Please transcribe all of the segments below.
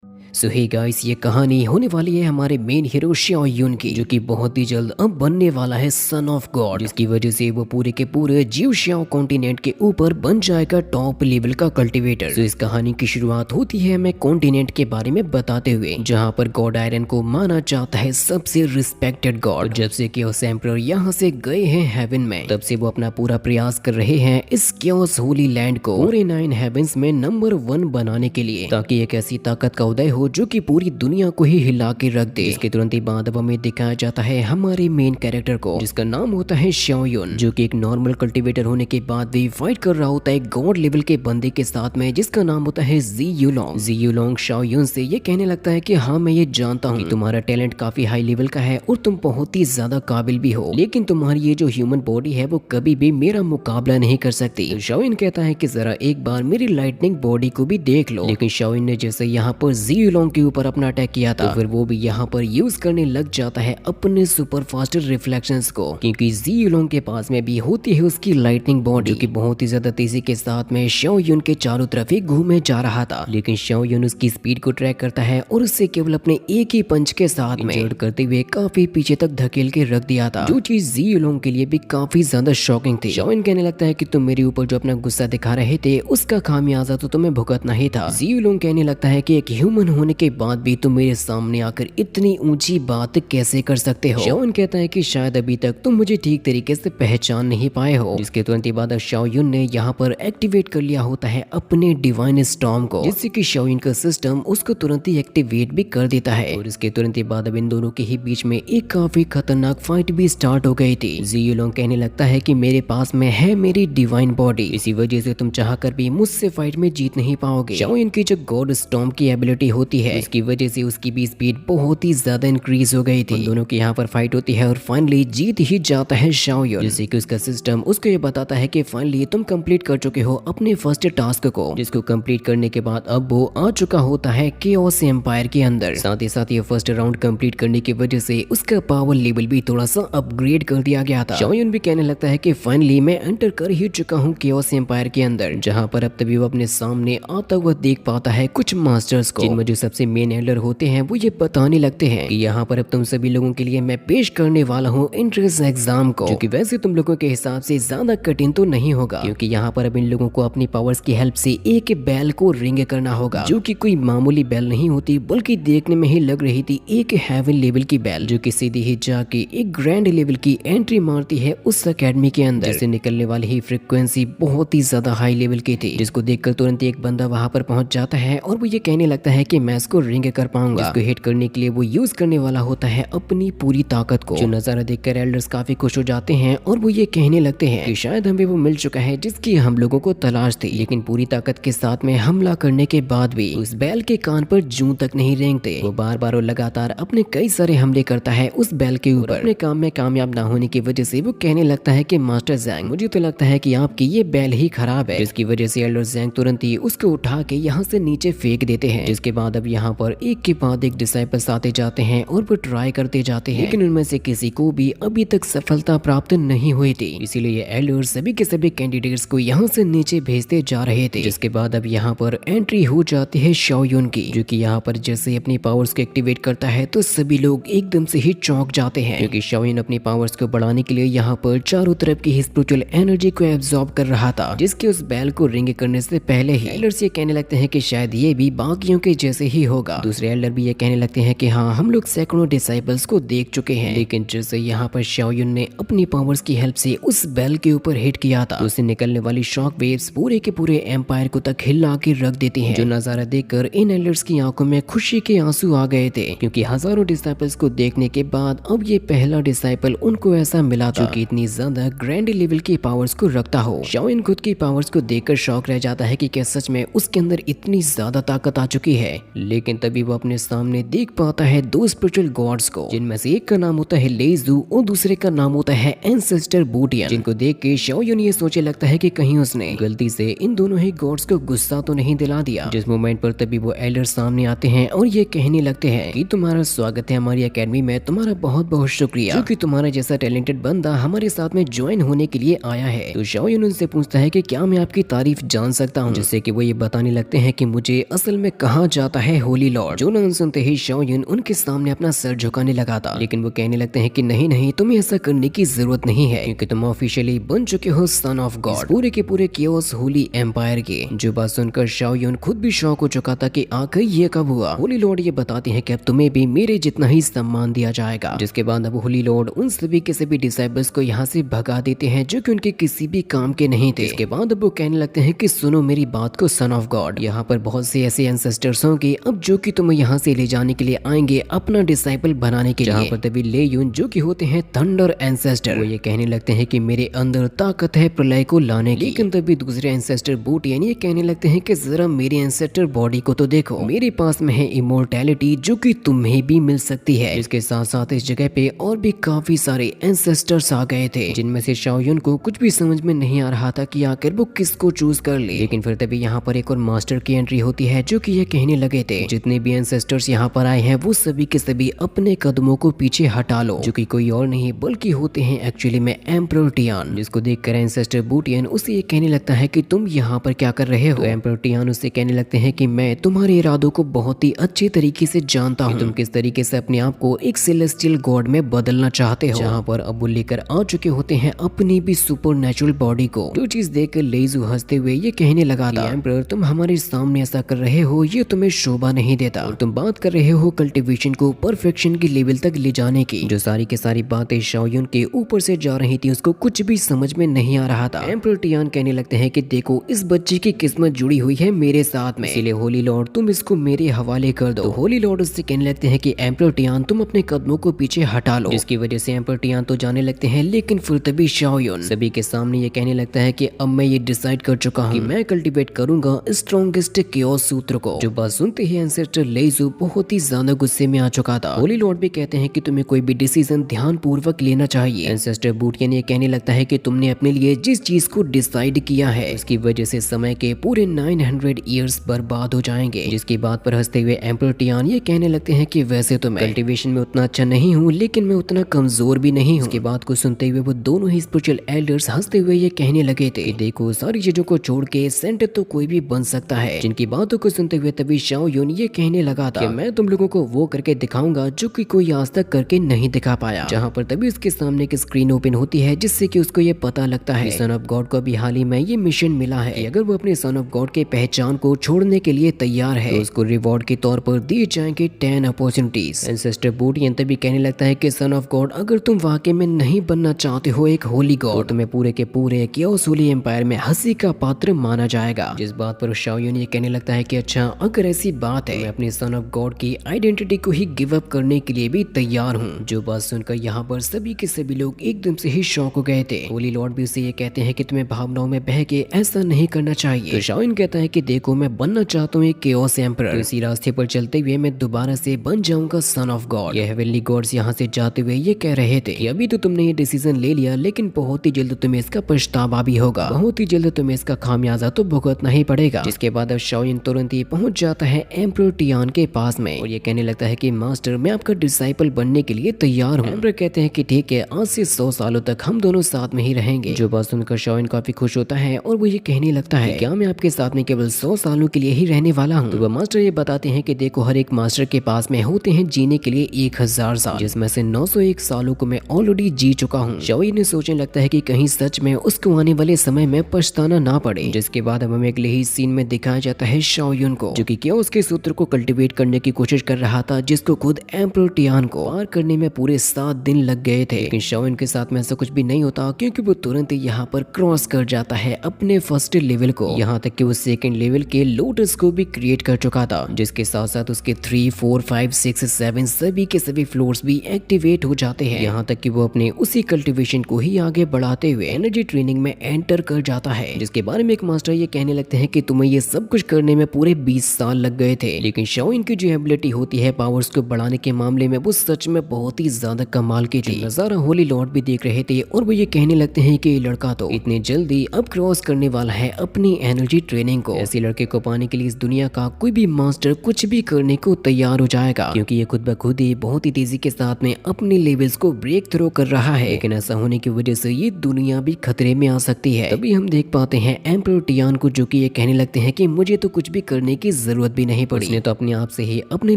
सो hey guys, ये कहानी होने वाली है हमारे मेन हीरो श्याओ युन की, जो कि बहुत ही जल्द अब बनने वाला है सन ऑफ गॉड, जिसकी वजह से वो पूरे के पूरे जीव श्याओ कॉन्टिनेंट के ऊपर बन जाएगा टॉप लेवल का कल्टीवेटर। तो इस कहानी की शुरुआत होती है हमें कॉन्टिनेंट के बारे में बताते हुए, जहाँ पर गॉड आयरन को माना जाता है सबसे रिस्पेक्टेड गॉड। जब से केओस एम्परर यहाँ से गए हैं हेवन में, तब से वो अपना पूरा प्रयास कर रहे हैं इस केओस होली लैंड को पूरे 9 हेवंस में नंबर 1 बनाने के लिए, ताकि एक ऐसी ताकत का उदय हो जो कि पूरी दुनिया को ही हिला के रख दे। इसके तुरंत ही बाद अब हमें दिखाया जाता है हमारे मेन कैरेक्टर को, जिसका नाम होता है श्याओ युन, जो कि एक नॉर्मल कल्टीवेटर होने के बाद भी फाइट कर रहा होता है गॉड लेवल के बंदे के साथ में, जिसका नाम होता है जी यूलोंग। जी यूलोंग श्याओ युन से ये कहने लगता है कि हाँ, मैं ये जानता हूँ कि तुम्हारा टैलेंट काफी हाई लेवल का है और तुम बहुत ही ज्यादा काबिल भी हो, लेकिन तुम्हारी ये जो ह्यूमन बॉडी है वो कभी भी मेरा मुकाबला नहीं कर सकती। तो श्याओ युन कहता है कि जरा एक बार मेरी लाइटनिंग बॉडी को भी देख लो। लेकिन श्याओ युन ने जैसे यहाँ पर जी यूलोंग के ऊपर अपना अटैक किया था, तो फिर वो भी यहाँ पर यूज करने लग जाता है अपने सुपर फास्ट रिफ्लेक्शंस को, क्योंकि जी यूलोंग के पास में भी होती है उसकी लाइटनिंग बॉडी, जो कि बहुत ही ज्यादा तेजी के साथ में श्याओ युन के चारों तरफ ही घूमे जा रहा था। लेकिन श्याओ युन उसकी स्पीड को ट्रैक करता है और उससे केवल अपने एक ही पंच के साथ में जोड़ करते हुए काफी पीछे तक धकेल के रख दिया था, जो चीज जी यूलोंग के लिए भी काफी ज्यादा शॉकिंग थी। श्याओ युन कहने लगता है कि तुम मेरे ऊपर जो अपना गुस्सा दिखा रहे थे उसका खामियाजा तो तुम्हें भुगतना ही था। जी यूलोंग कहने लगता है कि एक ह्यूमन होने के बाद भी तुम मेरे सामने आकर इतनी ऊंची बात कैसे कर सकते हो। श्याओ युन कहता है कि शायद अभी तक तुम मुझे ठीक तरीके से पहचान नहीं पाए हो। जिसके तुरंत ही बाद श्याओ युन ने यहाँ पर एक्टिवेट कर लिया होता है अपने डिवाइन स्टॉर्म को, जिससे कि श्याओ युन का सिस्टम उसको तुरंत ही एक्टिवेट भी कर देता है। और इसके तुरंत ही बाद अब इन दोनों के ही बीच में एक काफी खतरनाक फाइट भी स्टार्ट हो गई थी। जी यूलोंग कहने लगता है कि मेरे पास में है मेरी डिवाइन बॉडी, इसी वजह से तुम चाहकर भी मुझसे फाइट में जीत नहीं पाओगे। श्याओ युन की जो गॉड स्टॉर्म की एबिलिटी होती है, इसकी वजह से उसकी भी स्पीड बहुत ही ज्यादा इंक्रीज हो गई थी। उन दोनों की यहाँ पर फाइट होती है और फाइनली जीत ही जाता है श्याओ युन, जैसे कि उसका सिस्टम उसको ये बताता है कि फाइनली तुम कंप्लीट कर चुके हो अपने फर्स्ट टास्क को, जिसको कंप्लीट करने के बाद अब वो आ चुका होता है केओस एम्पायर के अंदर। साथ ही साथ ये फर्स्ट राउंड कंप्लीट करने की वजह से उसका पावर लेवल भी थोड़ा सा अपग्रेड कर दिया गया था। श्याओ युन भी कहने लगता है कि फाइनली मैं एंटर कर ही चुका हूँ केओस एम्पायर के अंदर, जहाँ पर अब तभी वो अपने सामने आता हुआ देख पाता है कुछ मास्टर्स को, जिनमें जो सबसे मेन एल्डर होते हैं वो ये बताने लगते हैं कि यहाँ पर अब तुम सभी लोगों के लिए मैं पेश करने वाला हूँ एंट्रेंस एग्जाम को, जो कि वैसे तुम लोगों के हिसाब से ज्यादा कठिन तो नहीं होगा, क्योंकि यहाँ पर अब इन लोगों को अपनी पावर्स की हेल्प से एक बैल को रिंग करना होगा, जो कि कोई मामूली बैल नहीं होती, बल्कि देखने में ही लग रही थी एक हेवन लेवल की बैल, जो कि सीधी ही जाके एक ग्रैंड लेवल की एंट्री मारती है उस अकेडमी के अंदर, जिससे निकलने वाली ही फ्रिक्वेंसी बहुत ही ज्यादा हाई लेवल की थी, जिसको देखकर तुरंत एक बंदा वहां पर पहुंच जाता है और वो ये कहने लगता है कि मैं इसको रिंग कर पाऊंगा। इसको हिट करने के लिए वो यूज करने वाला होता है अपनी पूरी ताकत को, जो नजारा देखकर एल्डर्स काफी खुश हो जाते हैं और वो ये कहने लगते हैं कि शायद हमें वो मिल चुका है जिसकी हम लोगों को तलाश थी। लेकिन पूरी ताकत के साथ में हमला करने के बाद भी उस बैल के कान पर जूं तक नहीं रेंगते। वो बार बार और लगातार अपने कई सारे हमले करता है उस बैल के ऊपर। अपने काम में कामयाब ना होने की वजह से वो कहने लगता है कि मास्टर जैंग, मुझे तो लगता है कि आपकी ये बैल ही खराब है, जिसकी वजह से एल्डर जैंग तुरंत ही उसको उठा के यहाँ से नीचे फेंक देते हैं। जिसके बाद अब यहाँ पर एक के बाद एक डिसाइपल्स आते जाते हैं और वो ट्राई करते जाते हैं, लेकिन उनमें से किसी को भी अभी तक सफलता प्राप्त नहीं हुई थी। इसीलिए एल्डर्स सभी के सभी कैंडिडेट्स को यहाँ से नीचे भेजते जा रहे थे। जिसके बाद अब यहाँ पर एंट्री हो जाती है श्याओ युन की, जो कि यहाँ पर जैसे अपनी पावर्स को एक्टिवेट करता है तो सभी लोग एकदम से ही चौंक जाते हैं, क्योंकि श्याओ युन अपनी पावर्स को बढ़ाने के लिए यहाँ पर चारों तरफ की स्पिरिचुअल एनर्जी को एब्जॉर्ब कर रहा था, जिसके उस बैल को रिंग करने से पहले ही एल्डर्स ये कहने लगते हैं कि शायद ये भी बाकियों के जैसे ही होगा। दूसरे एल्डर भी ये कहने लगते हैं कि हाँ, हम लोग सैकड़ों डिसाइपल्स को देख चुके हैं, लेकिन जैसे यहाँ पर श्याओ युन ने अपनी पावर्स की हेल्प से उस बैल के ऊपर हिट किया था, तो उससे निकलने वाली शॉक वेव्स पूरे के पूरे एम्पायर को तक हिला के रख देती हैं। जो नजारा देखकर इन एल्डर्स की आंखों में खुशी के आंसू आ गए थे, क्योंकि हजारों डिसाइपल्स को देखने के बाद अब ये पहला डिसाइपल उनको ऐसा मिला था जो कि इतनी ज्यादा ग्रैंड लेवल की पावर्स को रखता हो। श्याओ युन खुद की पावर्स को देखकर शॉक रह जाता है कि क्या सच में उसके अंदर इतनी ज्यादा ताकत आ चुकी है। लेकिन तभी वो अपने सामने देख पाता है दो स्पिरिचुअल गॉड्स को, जिनमें से एक का नाम होता है लेजू और दूसरे का नाम होता है एंसेस्टर बूटियन, जिनको देख के श्याओ युन ये सोचने लगता है कि कहीं उसने गलती से इन दोनों ही गॉड्स को गुस्सा तो नहीं दिला दिया। जिस मोमेंट पर तभी वो एल्डर सामने आते हैं और ये कहने लगते हैं कि तुम्हारा स्वागत है हमारी एकेडमी में, तुम्हारा बहुत बहुत शुक्रिया, जो कि तुम्हारा जैसा टैलेंटेड बंदा हमारे साथ में ज्वाइन होने के लिए आया है। तो श्याओ युन उनसे पूछता है कि क्या मैं आपकी तारीफ जान सकता हूँ, जिससे कि वो ये बताने लगते हैं कि मुझे असल में कहा जाता आता है होली लॉर्ड। जो नाम सुनते ही शाओ युन उनके सामने अपना सर झुकाने लगा था, लेकिन वो कहने लगते हैं कि नहीं नहीं, तुम्हें ऐसा करने की जरूरत नहीं है, क्योंकि तुम ऑफिशियली बन चुके हो सन ऑफ गॉड, पूरे के पूरे केओस होली एम्पायर के। जो बात सुनकर शाओ युन खुद भी शॉक हो चुका था कि आखिर ये कब हुआ। होली लॉर्ड ये बताते हैं कि अब तुम्हें भी मेरे जितना ही सम्मान दिया जाएगा। जिसके बाद अब होली लॉर्ड उन सभी के सभी डिसाइबल्स को यहाँ से भगा देते हैं जो कि उनके किसी भी काम के नहीं थे। इसके बाद अब वो कहने लगते हैं कि सुनो मेरी बात को सन ऑफ गॉड, यहाँ पर बहुत से ऐसे एंसेस्टर्स होंगे अब जो कि तुम्हें यहाँ से ले जाने के लिए आएंगे अपना डिसाइपल बनाने के लिए। जहाँ पर तभी ले युन जो कि होते हैं थंडर एंसेस्टर, वो ये कहने लगते हैं कि मेरे अंदर ताकत है प्रलय को लाने की। लेकिन तभी दूसरे एंसेस्टर बूट यानी ये कहने लगते हैं कि जरा मेरे एंसेस्टर बॉडी को तो देखो, मेरे पास में है इमोर्टैलिटी जो कि तुम्हें भी मिल सकती है। इसके साथ साथ इस जगह पे और भी काफी सारे एंसेस्टर्स आ गए थे, जिनमें से शाओ युन को कुछ भी समझ में नहीं आ रहा था कि आखिर वो किसको चूज कर ले। लेकिन फिर तभी यहाँ पर एक और मास्टर की एंट्री होती है जो कि ये कहने लगे थे जितने भी एंसेस्टर्स यहाँ पर आए हैं वो सभी के सभी अपने कदमों को पीछे हटा लो, जो कि कोई और नहीं बल्कि होते हैं एक्चुअली में एम्परर टियान। जिसको देखकर एंसेस्टर बूटियन उसे ये कहने लगता है कि तुम यहाँ पर क्या कर रहे हो। तो एम्परर टियान उससे कहने लगते हैं कि मैं तुम्हारे इरादों को बहुत ही अच्छे तरीके से जानता हूँ, तुम किस तरीके से अपने आप को एक सेलेस्टियल गॉड में बदलना चाहते हो। जहाँ पर अब वो लेकर आ चुके होते हैं अपनी भी सुपर नेचुरल बॉडी को। जो चीज देखकर लेजू हंसते हुए ये कहने लगा था, एम्परर तुम हमारे सामने ऐसा कर रहे हो ये तुम्हें शोभा नहीं देता, और तुम बात कर रहे हो कल्टीवेशन को परफेक्शन की लेवल तक ले जाने की। जो सारी की सारी बातें शाओ युन के ऊपर से जा रही थी उसको कुछ भी समझ में नहीं आ रहा था। एम्परर टियान कहने लगते हैं कि देखो इस बच्चे की किस्मत जुड़ी हुई है मेरे साथ में, इसलिए होली लॉर्ड तुम इसको मेरे हवाले कर दो। तो होली लॉर्ड उससे कहने लगते हैं कि एम्परर टियान तुम अपने कदमों को पीछे हटा लो। जिसकी वजह से एम्परर टियान तो जाने लगते हैं, लेकिन फिर तभी शाओ युन सभी के सामने ये कहने लगता है कि अब मैं ये डिसाइड कर चुका हूँ कि मैं कल्टीवेट करूंगा स्ट्रॉन्गेस्ट केओस सूत्र को। जो बात सुनते ही एंसेस्टर लेजू बहुत ही ज्यादा गुस्से में आ चुका था। होली लॉर्ड भी कहते हैं कि तुम्हें कोई भी डिसीजन ध्यान पूर्वक लेना चाहिए। एंसेस्टर बूटियन ये कहने लगता है कि तुमने अपने लिए जिस चीज को डिसाइड किया है उसकी वजह से समय के पूरे 900 ईयर्स बर्बाद हो जाएंगे। जिसकी बात पर हंसते हुए एम्परर टियान ये कहने लगते हैं कि वैसे तो मैं कल्टीवेशन में उतना अच्छा नहीं हूँ, लेकिन मैं उतना कमजोर भी नहीं हूँ। उसकी बात को सुनते हुए वो दोनों ही स्पिरिचुअल एल्डर्स हंसते हुए ये कहने लगे थे, देखो सारी चीजों को छोड़ के सेंट तो कोई भी बन सकता है। जिनकी बातों को सुनते हुए तभी शाओ युन ये कहने लगा था कि मैं तुम लोगों को वो करके दिखाऊंगा जो कि कोई आज तक करके नहीं दिखा पाया। जहाँ पर तभी उसके सामने एक स्क्रीन ओपन होती है जिससे कि उसको ये पता लगता है सन ऑफ गॉड को भी हाल ही में ये मिशन मिला है कि अगर वो अपने सन ऑफ गॉड के पहचान को छोड़ने के लिए तैयार है तो उसको रिवॉर्ड के तौर पर दिए जाएंगे 10 अपॉर्चुनिटीज। एंसेस्टर बूटियन तभी कहने लगता है कि सन ऑफ गॉड अगर तुम वाकई में नहीं बनना चाहते हो एक होली गॉड, तुम्हें पूरे के पूरे केओस होली एम्पायर में हंसी का पात्र माना जाएगा। जिस बात पर शाओ युन ये कहने लगता है कि अच्छा अगर ऐसी बात है मैं अपने सन ऑफ गॉड की आइडेंटिटी को ही गिव अप करने के लिए भी तैयार हूँ। जो बात सुनकर यहाँ पर सभी के सभी लोग एकदम से ही शॉक हो गए थे। होली लॉर्ड भी उसे ये कहते हैं कि तुम्हें भावनाओं में बह के ऐसा नहीं करना चाहिए। तो शाओ युन कहता है कि देखो मैं बनना चाहता हूँ एक केओस एम्परर, तो इसी रास्ते पर चलते हुए मैं दोबारा से बन जाऊंगा सन ऑफ गॉड। ये हेवनली गॉड्स यहाँ से जाते हुए ये कह रहे थे कि अभी तो तुमने ये डिसीजन ले लिया, लेकिन बहुत ही जल्द तुम्हें इसका पछतावा भी होगा, बहुत ही जल्द तुम्हें इसका खामियाजा तो भुगतना ही पड़ेगा। जिसके बाद अब शाओ युन तुरंत ही पहुंच जाता है एम्परर टियान के पास में और ये कहने लगता है कि मास्टर मैं आपका डिसाइपल बनने के लिए तैयार हूँ। एम्परर कहते हैं कि ठीक है आज से 100 सालों तक हम दोनों साथ में ही रहेंगे। जो बात सुनकर शाओ युन काफी खुश होता है और वो ये कहने लगता है क्या मैं आपके साथ में केवल 100 सालों के लिए ही रहने वाला हूँ। तो वह मास्टर ये बताते हैं कि देखो हर एक मास्टर के पास में होते हैं जीने के लिए 1000 साल, जिसमें से 901 सालों को मैं ऑलरेडी जी चुका हूँ। शाओ युन सोचने लगता है कि कहीं सच में उसको आने वाले समय में पछताना ना पड़े। जिसके बाद अब हमें अगले ही सीन में दिखाया जाता है शाओ युन को जो कि केओस के सूत्र को कल्टीवेट करने की कोशिश कर रहा था, जिसको खुद एम्परर टियान को पार करने में पूरे 7 दिन लग गए थे। लेकिन शाओ युन के साथ में ऐसा कुछ भी नहीं होता क्योंकि वो तुरंत ही यहाँ पर क्रॉस कर जाता है अपने फर्स्ट लेवल को। यहाँ तक कि वो सेकंड लेवल के लोटस को भी क्रिएट कर चुका था, जिसके साथ साथ उसके 3, 4, 5, 6, 7 सभी के सभी फ्लोर्स भी एक्टिवेट हो जाते हैं। यहाँ तक कि वो अपने उसी कल्टीवेशन को ही आगे बढ़ाते हुए एनर्जी ट्रेनिंग में एंटर कर जाता है। जिसके बारे में एक मास्टर ये कहने लगते हैं कि तुम्हें ये सब कुछ करने में पूरे 20 साल लग गए थे, लेकिन शाओ युन की जो एबिलिटी होती है पावर्स को बढ़ाने के मामले में वो सच में बहुत ही ज्यादा कमाल की थी। नजारा होली लॉर्ड भी देख रहे थे और वो ये कहने लगते हैं कि ये लड़का तो इतने जल्दी अब क्रॉस करने वाला है अपनी एनर्जी ट्रेनिंग को। ऐसे लड़के को पाने के लिए इस दुनिया का कोई भी मास्टर कुछ भी करने को तैयार हो जाएगा, क्योंकि ये खुद ब खुद ही बहुत ही तेजी के साथ में अपने लेवल्स को ब्रेक थ्रो कर रहा है। लेकिन ऐसा होने की वजह से ये दुनिया भी खतरे में आ सकती है। तभी हम देख पाते हैं एम्परर टियान को जो कि ये कहने लगते हैं कि मुझे तो कुछ भी करने की जरूरत भी नहीं पड़ी। उसने तो अपने आप से ही अपने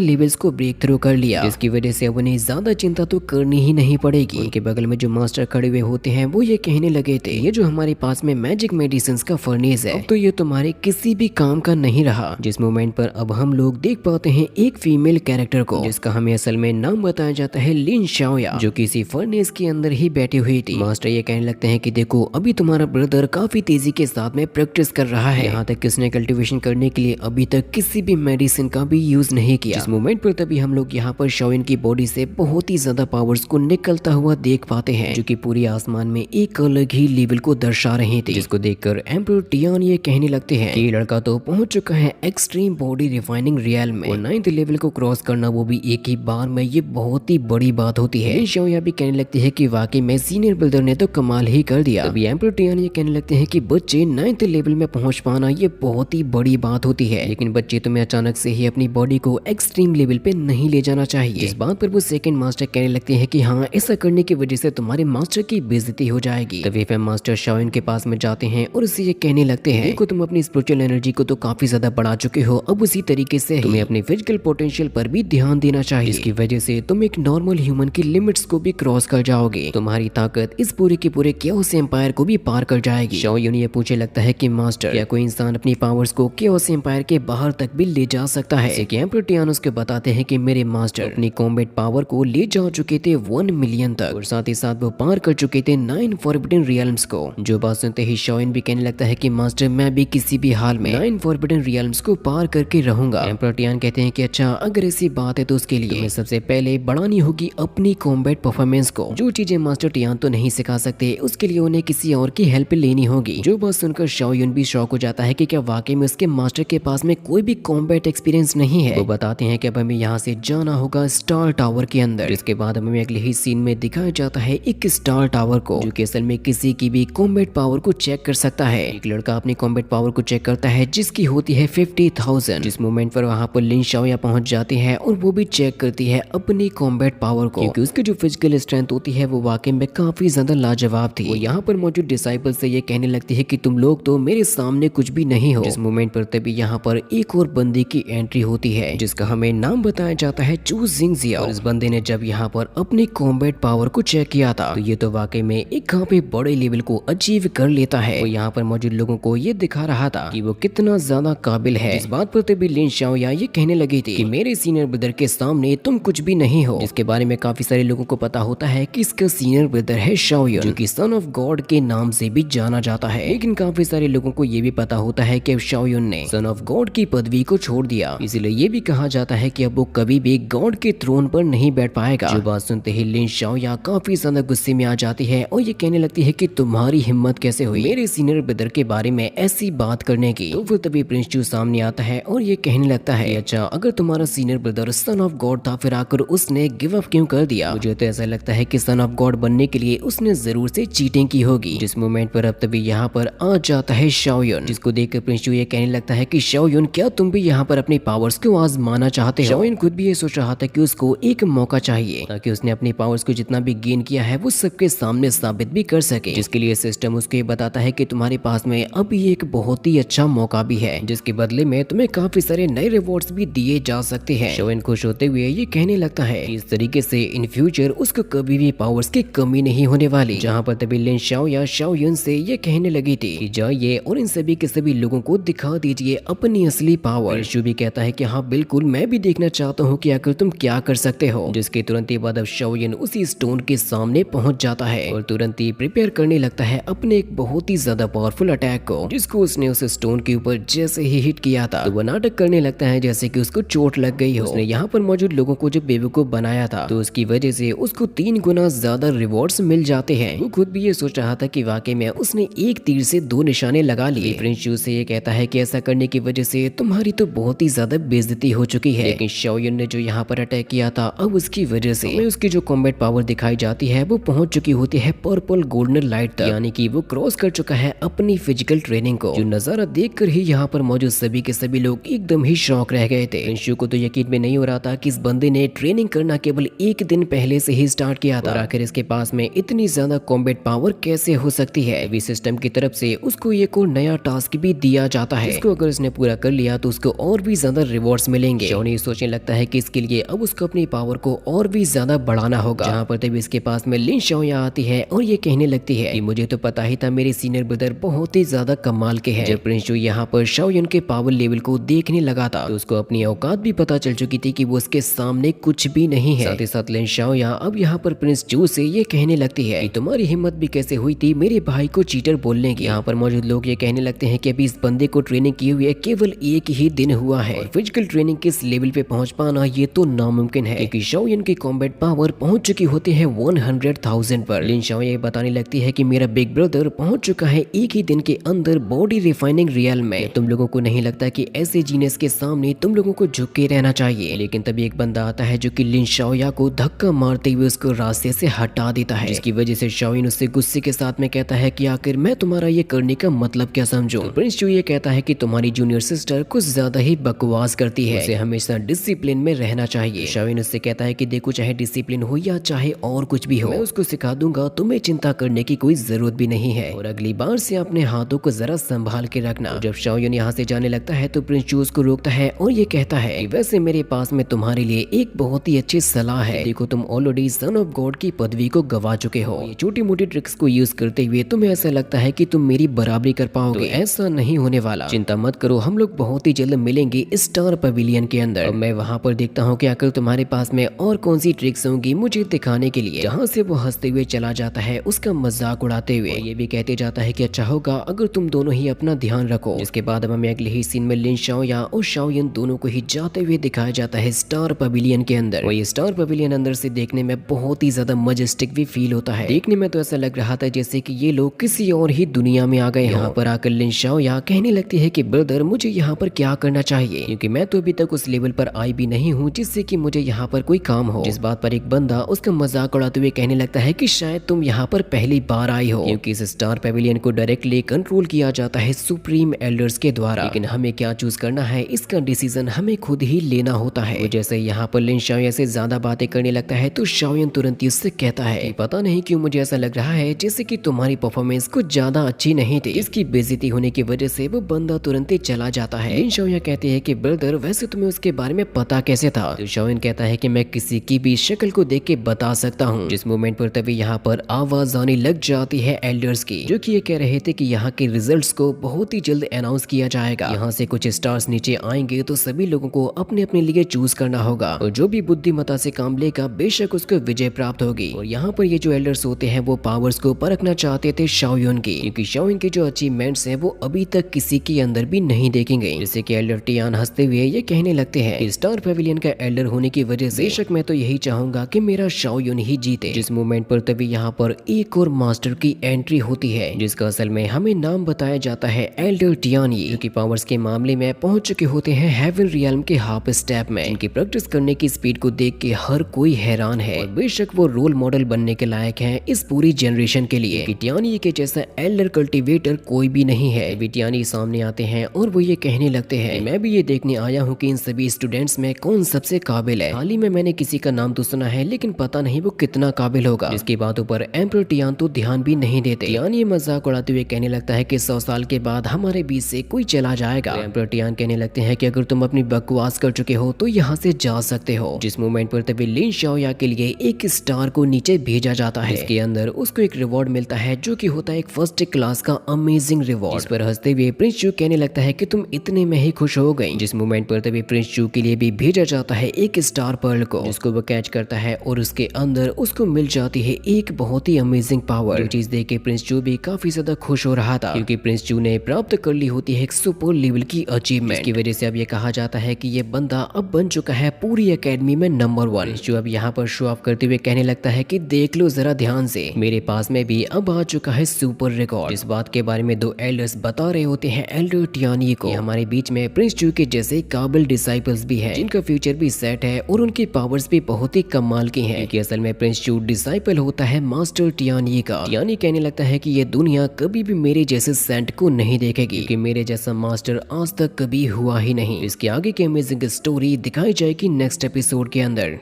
लेवल्स को ब्रेक थ्रू कर लिया, जिसकी वजह से अब उन्हें ज्यादा चिंता तो करनी ही नहीं पड़ेगी। उनके बगल में जो मास्टर खड़े हुए होते हैं वो ये कहने लगे थे, ये जो हमारे पास में मैजिक मेडिसिन का फर्नेस है, अब तो ये तुम्हारे किसी भी काम का नहीं रहा। जिस मोमेंट पर अब हम लोग देख पाते हैं एक फीमेल कैरेक्टर को, जिसका हमें असल में नाम बताया जाता है लिन शाओया, जो किसी फर्नेस के अंदर ही बैठी हुई थी। मास्टर ये कहने लगते हैं कि देखो अभी तुम्हारा ब्रदर काफी तेजी के साथ में प्रैक्टिस कर रहा है, यहाँ तक कि उसने कल्टीवेशन करने के लिए अभी तक किसी भी मेडिसिन का भी यूज नहीं किया। इस मोमेंट पर तभी हम लोग यहाँ पर शाओयन की बॉडी से बहुत ही ज्यादा पावर्स को निकलता हुआ देख पाते हैं, जो कि पूरी आसमान में एक अलग ही लेवल को दर्शा रहे थे, जिसको देखकर एम्परर टियान ये कहने लगते हैं कि ये लड़का तो पहुंच चुका है एक्सट्रीम बॉडी रिफाइनिंग रियल में, और 9th लेवल को क्रॉस करना वो भी एक ही बार में, ये बहुत ही बड़ी बात होती है। शाओया भी कहने लगती है कि वाकई में सीनियर ब्रदर ने तो कमाल ही कर दिया। तभी एम्परर टियान ये कहने लगते हैं कि बच्चे 9th लेवल में पहुंच पाना ये बहुत ही बड़ी बात होती है, लेकिन बच्चे तुम्हें अचानक से ही अपनी बॉडी को एक्सट्रीम लेवल पे नहीं ले जाना चाहिए। इस बात पर वो सेकंड मास्टर कहने लगते हैं कि हाँ, ऐसा करने की वजह से तुम्हारे मास्टर की बेइज्जती हो जाएगी। तभी फिर मास्टर शाओयन के पास में जाते हैं और उसे ये कहने लगते हैं, देखो तुम अपनी स्पिरिचुअल एनर्जी को तो काफी ज्यादा बढ़ा चुके हो, अब उसी तरीके से तुम्हें अपने फिजिकल पोटेंशियल पर भी ध्यान देना चाहिए, जिसकी वजह से तुम एक नॉर्मल ह्यूमन की लिमिट्स को भी क्रॉस कर जाओगे। तुम्हारी ताकत इस पूरे के पूरे केओस एम्पायर को भी पार कर जाएगी। शाओयन ये पूछने लगता है कि मास्टर, क्या कोई इंसान अपनी पावर्स को केओस एम्पायर के बाहर तक भी ले जा सकता है? एम्परर टियान उसके बताते हैं कि मेरे मास्टर अपनी कॉम्बैट पावर को ले जा चुके थे 1 मिलियन तक, और साथ ही साथ वो पार कर चुके थे 9 फॉरबिडन रियल्म्स को। जो बात सुनते ही शाओयन भी कहने लगता है कि मास्टर, मैं भी किसी भी हाल में 9 फॉरबिडन रियल्म्स को पार करके रहूंगा। एम्परर टियान कहते हैं कि अच्छा, अगर ऐसी बात है तो उसके लिए तुम्हें सबसे पहले बढ़ानी होगी अपनी कॉम्बैट परफॉर्मेंस को। जो चीजें मास्टर टियान तो नहीं सिखा सकते, उसके लिए उन्हें किसी और की हेल्प लेनी होगी। जो बात सुनकर शाओयन भी शॉक हो जाता है कि क्या वाकई में उसके मास्टर के पास में कोई भी कॉम्बैट एक्सपीरियंस नहीं है। वो बताते हैं कि अब हमें यहाँ से जाना होगा स्टार टावर के अंदर, जिसके बाद हमें अगले ही सीन में दिखाया जाता है एक स्टार टावर को, जो कि असल में किसी की भी कॉम्बैट पावर को चेक कर सकता है। एक लड़का अपनी कॉम्बैट पावर को चेक करता है, जिसकी होती है 50,000। जिस मोमेंट पर वहाँ पर लिन शाओया पहुंच जाती है और वो भी चेक करती है अपनी कॉम्बैट पावर को, क्योंकि उसकी जो फिजिकल स्ट्रेंथ होती है वो वाकई में काफी ज्यादा लाजवाब थी। वो यहाँ पर मौजूद डिसाइपल से ये कहने लगती है कि तुम लोग तो मेरे सामने कुछ भी नहीं हो। जिस मोमेंट पर तभी यहाँ पर एक और बंदे की एंट्री होती है, जिसका हमें नाम बताया जाता है चू जिंगजियाओ। और इस बंदे ने जब यहाँ पर अपनी कॉम्बैट पावर को चेक किया था, तो ये तो वाकई में एक काफी बड़े लेवल को अचीव कर लेता है। वो यहाँ पर मौजूद लोगों को ये दिखा रहा था कि वो कितना ज्यादा काबिल है। इस बात पर तभी लिन शाओया ये कहने लगी थी कि मेरे सीनियर ब्रदर के सामने तुम कुछ भी नहीं हो, जिसके बारे में काफी सारे लोगों को पता होता है कि इसका सीनियर ब्रदर है शाओयन, जो कि सन ऑफ गॉड के नाम से भी जाना जाता है। लेकिन काफी सारे लोगों को ये भी पता होता है कि शाओयन ने सन ऑफ गॉड की पदवी को छोड़ दिया, इसलिए ये भी कहा जाता है कि अब वो कभी भी गॉड के थ्रोन पर नहीं बैठ पाएगा। जो बात सुनते ही लिन शाओया काफी ज्यादा गुस्से में आ जाती है और ये कहने लगती है कि तुम्हारी हिम्मत कैसे हुई मेरे सीनियर ब्रदर के बारे में ऐसी बात करने की। तो फिर तभी प्रिंस चू सामने आता है और ये कहने लगता है, अच्छा अगर तुम्हारा senior brother son of God था, फिर आकर उसने गिव अप क्यों कर दिया? मुझे तो ऐसा लगता है कि सन ऑफ गॉड बनने के लिए उसने जरूर से चीटिंग की होगी। जिस मोमेंट पर अब तभी यहाँ पर आ जाता है शाओयन, जिसको देखकर प्रिंस चू ये कहने लगता है कि शाओयन, क्या तुम भी यहाँ पर अपनी पावर्स को आजमाना चाहते हो? शाओयन खुद भी ये सोच रहा था कि उसको एक मौका चाहिए, ताकि उसने अपनी पावर्स को जितना भी गेन किया है वो सबके सामने साबित भी कर सके। जिसके लिए सिस्टम उसको ये बताता है कि तुम्हारे पास में अभी एक बहुत ही अच्छा मौका भी है, जिसके बदले में तुम्हें काफी सारे नए रिवॉर्ड्स भी दिए जा सकते हैं। शाओयन खुश होते हुए ये कहने लगता है इस तरीके से इन फ्यूचर उसको कभी भी पावर्स की कमी नहीं होने वाली। जहाँ पर तभी लिन शाओया शाओयन से ये कहने लगी थी कि जाइए और इन सभी के सभी लोगों को दिखा दीजिए अपनी असली पावर। शू भी कहता है कि हाँ बिल्कुल, मैं भी देखना चाहता हूँ कि आखिर तुम क्या कर सकते हो। जिसके तुरंत ही बाद अब शाओयन उसी स्टोन के सामने पहुंच जाता है और तुरंत ही प्रिपेयर करने लगता है अपने एक बहुत ही ज्यादा पावरफुल अटैक को, जिसको उसने उस स्टोन के ऊपर जैसे ही हिट किया था तो वो नाटक करने लगता है जैसे कि उसको चोट लग गई हो। उसने यहाँ पर मौजूद लोगों को जब बेवकूफ बनाया था, तो उसकी वजह से उसको 3 गुना ज्यादा रिवॉर्ड्स मिल जाते हैं। वो खुद भी ये सोच रहा था कि वाकई में उसने एक तीर से 2 निशाने लगा लिए। प्रिंस चू से ये कहता है कि ऐसा करने की वजह से तुम्हारी तो बहुत ही ज्यादा बेइज्जती हो चुकी है। लेकिन शाओयन ने जो यहाँ पर अटैक किया था, अब उसकी वजह से उसकी जो कॉम्बैट पावर दिखाई जाती है वो पहुंच चुकी होती है पर्पल गोल्डन लाइट तक, यानी कि वो क्रॉस कर चुका है अपनी फिजिकल ट्रेनिंग को। जो नजारा देखकर ही यहाँ पर मौजूद सभी के सभी लोग एकदम ही शॉक रह गए थे। प्रिंस चू को तो यकीन में नहीं हो रहा था कि इस बंदे ने ट्रेनिंग करना केवल 1 दिन पहले से ही स्टार्ट किया था, और आखिर इसके पास में इतनी ज्यादा कॉम्बैट पावर कैसे हो सकती है। सिस्टम की तरफ से उसको एक और नया टास्क भी दिया जाता है, इसको अगर इसने पूरा कर लिया तो उसको और भी ज्यादा रिवॉर्ड्स मिलेंगे। शाओनी सोचने लगता है कि इसके लिए अब उसको अपनी पावर को और भी ज्यादा बढ़ाना होगा। जहाँ पर तभी इसके पास में लिन शाओया आती है और ये कहने लगती है कि मुझे तो पता ही था मेरे सीनियर ब्रदर बहुत ही ज्यादा कमाल के हैं। जब प्रिंस चू यहाँ पर शाओयुन के पावर लेवल को देखने लगा था तो उसको अपनी औकात भी पता चल चुकी थी कि वो उसके सामने कुछ भी नहीं है। साथ ही साथ लिन शाओया अब यहाँ पर प्रिंस चू से ये कहने लगती है कि तुम्हारी हिम्मत भी कैसे हुई थी मेरे भाई को चीटर बोलने की। यहाँ पर मौजूद लोग ये कहने लगते हैं कि अभी इस बंदे को ट्रेनिंग किए हुए केवल एक ही दिन हुआ है और फिजिकल ट्रेनिंग के इस लेवल पे पहुंच पाना ये तो नामुमकिन है क्योंकि शाओयुन की कॉम्बैट पावर पहुंच चुकी होती है 100,000 पर। लिन शाओया बताने लगती है कि मेरा बिग ब्रदर पहुंच चुका है एक ही दिन के अंदर बॉडी रिफाइनिंग रियल में। तुम लोगों को नहीं लगता कि ऐसे जीनियस के सामने तुम लोगों को झुक के रहना चाहिए। लेकिन तभी एक बंदा आता है जो कि लिन शाओया को धक्का मारते हुए उसको रास्ते से हटा देता है, जिसकी वजह से शाओयुन उससे गुस्से के साथ में कहता है कि आखिर मैं तुम्हारा ये करने का मतलब क्या समझूं। तो प्रिंस चू ये कहता है कि तुम्हारी जूनियर सिस्टर कुछ ज्यादा ही बकवास करती है, उसे हमेशा डिसिप्लिन में रहना चाहिए। शाओयुन उससे कहता है कि देखो चाहे डिसिप्लिन हो या चाहे और कुछ भी हो मैं उसको सिखा दूंगा, तुम्हें चिंता करने की कोई जरूरत भी नहीं है और अगली बार से अपने हाथों को जरा संभाल के रखना। जब शाओयुन यहाँ से जाने लगता है तो प्रिंस चू उसको रोकता है और ये कहता है कि वैसे मेरे पास में तुम्हारे लिए एक बहुत ही अच्छी सलाह है। देखो तुम ऑलरेडी सन ऑफ गॉड की पदवी को गवा चुके हो। ये छोटी मोटी ट्रिक्स को यूज करते हुए तुम्हें ऐसा लगता है कि तुम मेरी बराबरी कर पाओगे, तो ऐसा नहीं होने वाला। चिंता मत करो, हम लोग बहुत ही जल्द मिलेंगे स्टार पवेलियन के अंदर। अब मैं वहाँ पर देखता हूँ कि आखिर तुम्हारे पास में और कौन सी ट्रिक्स होंगी मुझे दिखाने के लिए। जहाँ से वो हंसते हुए चला जाता है उसका मजाक उड़ाते हुए, ये भी कहते जाता है कि अच्छा होगा अगर तुम दोनों ही अपना ध्यान रखो। इसके बाद अब हमें अगले ही सीन में लिन शाओया और शाओयुन दोनों को ही जाते हुए दिखाया जाता है स्टार पवेलियन के अंदर। और ये स्टार पवेलियन अंदर से देखने में बहुत ही ज्यादा मजेस्टिक भी फील होता है। देखने में तो ऐसा लग रहा था जैसे कि ये लोग किसी और ही दुनिया में आ गए। यहाँ पर आकर लिन शाओया कहने लगती है कि ब्रदर मुझे यहाँ पर क्या करना चाहिए, क्योंकि मैं तो अभी तक उस लेवल पर आई भी नहीं हूँ जिससे कि मुझे यहाँ पर कोई काम हो। जिस बात पर एक बंदा उसका मजाक उड़ाते हुए कहने लगता है कि शायद तुम यहाँ पर पहली बार आई हो, क्योंकि इस स्टार पेविलियन को डायरेक्टली कंट्रोल किया जाता है सुप्रीम एल्डर्स के द्वारा। लेकिन हमें क्या चूज करना है इसका डिसीजन हमें खुद ही लेना होता है। जैसे यहाँ पर लिन शाओया से ज्यादा बातें करने लगता है तो शाओयुन तुरंत ही उससे कहता है पता नहीं क्यों मुझे ऐसा लग रहा है जैसे कि तुम्हारी परफॉर्मेंस कुछ ज्यादा अच्छी नहीं थी। इसकी बेइज्जती होने की वजह से वो बंदा तुरंत ही चला जाता है। लिन शाओया कहते हैं कि ब्रदर वैसे तुम्हें उसके बारे में पता कैसे था। तो शाओयुन कहता है कि मैं किसी की भी शक्ल को देख के बता सकता हूँ। जिस मोमेंट पर तभी यहाँ पर आवाज आने लग जाती है एल्डर्स की, जो कि ये कह रहे थे कि यहाँ के रिजल्ट्स को बहुत ही जल्द अनाउंस किया जाएगा। यहाँ से कुछ स्टार्स नीचे आएंगे तो सभी लोगों को अपने अपने लिए चूज करना होगा और जो भी बुद्धिमत्ता से काम लेगा बेशक उसको विजय प्राप्त होगी। और यहाँ पर ये जो एल्डर्स होते हैं वो पावर्स को परखना चाहते थे शाओयुन की, क्योंकि शाओयुन के जो अचीवमेंट्स हैं वो अभी तक किसी के अंदर भी नहीं देखे गए। जैसे कि एल्डर टियान हंसते हुए ये कहने लगते हैं कि स्टार पेविलियन का एल्डर होने की वजह से बेशक मैं तो यही चाहूंगा कि मेरा शाओयुन ही जीते। जिस मोमेंट पर तभी यहाँ पर एक और मास्टर की एंट्री होती है, जिसका असल में हमें नाम बताया जाता है एल्डर टियानी, जो कि पावर्स के मामले में पहुंच चुके होते हैं हेवन रियल्म के हाफ स्टेप में। इनकी प्रैक्टिस करने की स्पीड को देख के हर कोई हैरान है और बेशक वो रोल मॉडल बनने के लायक हैं इस पूरी जनरेशन के लिए। टियानी के जैसा एल्डर कल्टीवेटर कोई भी नहीं है। टियानी सामने आते हैं और वो ये कहने लगते हैं मैं भी ये देखने आया हूँ कि इन सभी स्टूडेंट्स में कौन सबसे काबिल है। हाल ही में मैंने किसी का नाम तो सुना है लेकिन पता नहीं वो कितना काबिल होगा। इसकी बातों पर एम्परर टियान तो ध्यान भी नहीं देते। टियान ये मजाक उड़ाते हुए कहने लगता है कि 100 साल के बाद हमारे बीच से कोई चला जाएगा। एम्परर टियान कहने लगते हैं कि अगर तुम अपनी बकवास कर चुके हो तो यहाँ से जा सकते हो। जिस मोमेंट पर तभी लिन शाओया के लिए एक स्टार को नीचे भेजा जाता है। इसके अंदर उसको एक रिवॉर्ड मिलता है जो कि होता है एक फर्स्ट क्लास का अमेजिंग रिवॉर्ड। इस पर हंसते हुए प्रिंस चू कहने लगता है कि तुम इतने में ही खुश हो गई। जिस मोमेंट पर तभी प्रिंस चू के लिए भी भेजा जाता है एक स्टार पर्ल को, जिसको वो कैच करता है और उसके अंदर उसको मिल जाती है एक बहुत ही अमेजिंग पावर। चीज देख के प्रिंस चू भी काफी ज्यादा खुश हो रहा था, क्योंकि प्रिंस चू ने प्राप्त कर ली होती है एक सुपर लेवल की अचीवमेंट। इसकी वजह से अब ये कहा जाता है कि ये बंदा अब बन चुका है पूरी एकेडमी में नंबर 1। प्रिंस चू अब यहाँ पर शो ऑफ करते हुए कहने लगता है कि देख लो जरा ध्यान से, मेरे पास में भी अब आ चुका है सुपर रिकॉर्ड। इस बात के बारे में दो एल्डर्स बता रहे होते हैं एल्डर टियानी को। हमारे बीच में प्रिंस चू के जैसे काबिल डिसाइपल्स भी हैं, जिनका फ्यूचर भी सेट है और उनकी पावर्स भी बहुत ही कमाल की हैं, कि असल में प्रिंस चू डिसाइपल होता है मास्टर टियानी का। टियानी कहने लगता है कि ये दुनिया कभी भी मेरे जैसे सेंट को नहीं देखेगी, कि मेरे जैसा मास्टर आज तक कभी हुआ ही नहीं। इसके आगे की अमेजिंग स्टोरी दिखाई जाएगी नेक्स्ट एपिसोड के अंदर।